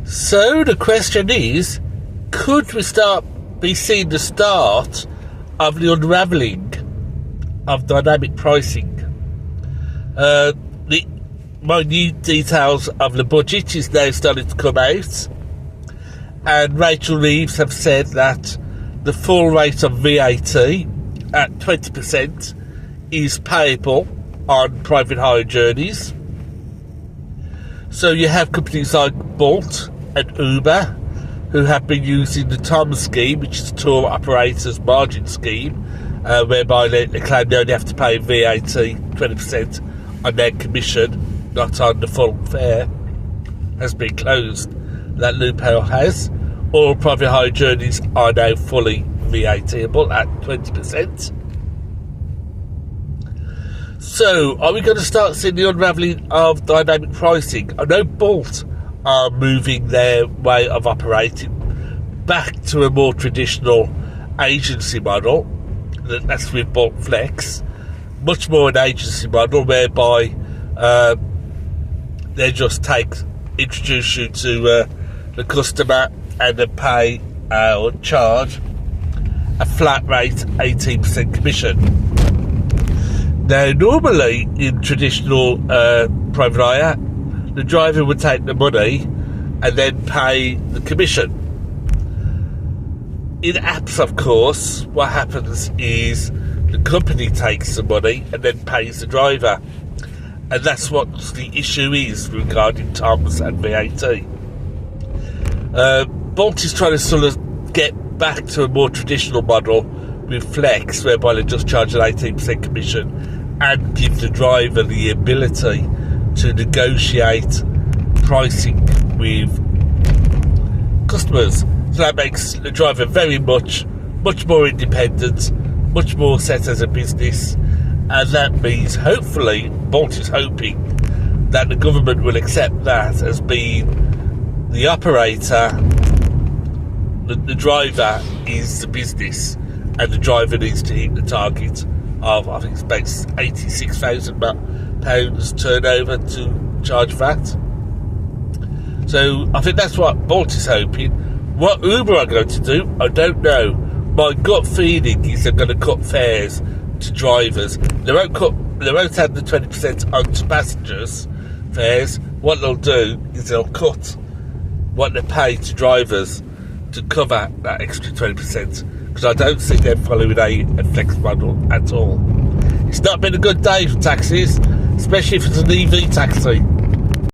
So the question is, could we be seeing the start of the unravelling of dynamic pricing? The minute details of the budget is now starting to come out, and Rachel Reeves have said that the full rate of VAT at 20% is payable on private hire journeys. So you have companies like Bolt and Uber who have been using the TOM scheme, which is tour operators margin scheme, whereby they claim they only have to pay VAT 20% on their commission, not on the full fare, has been closed. That loophole has. All private hire journeys are now fully VAT-able at 20%. So, are we going to start seeing the unravelling of dynamic pricing? I know Bolt are moving their way of operating back to a more traditional agency model. That's with Bolt Flex. Much more an agency model whereby they just introduce you to the customer and then pay or charge a flat rate 18% commission. Now, normally in traditional private hire, the driver would take the money and then pay the commission. In apps, of course, what happens is the company takes the money and then pays the driver. And that's what the issue is regarding TOMs and VAT. Bolt is trying to sort of get back to a more traditional model with Flex, whereby they just charge an 18% commission and give the driver the ability to negotiate pricing with customers. So that makes the driver very much more independent, much more set as a business, and that means hopefully Bolt is hoping that the government will accept that as being the operator. The driver is the business, and the driver needs to hit the target of, I think it's about £86,000 turnover to charge VAT. So I think that's what Bolt is hoping. What Uber are going to do, I don't know. My gut feeling is they're going to cut fares to drivers. They won't add the 20% onto passengers' fares. What they'll do is they'll cut what they pay to drivers to cover that extra 20%, because I don't think they're following a flex model at all. It's not been a good day for taxis, especially if it's an EV taxi.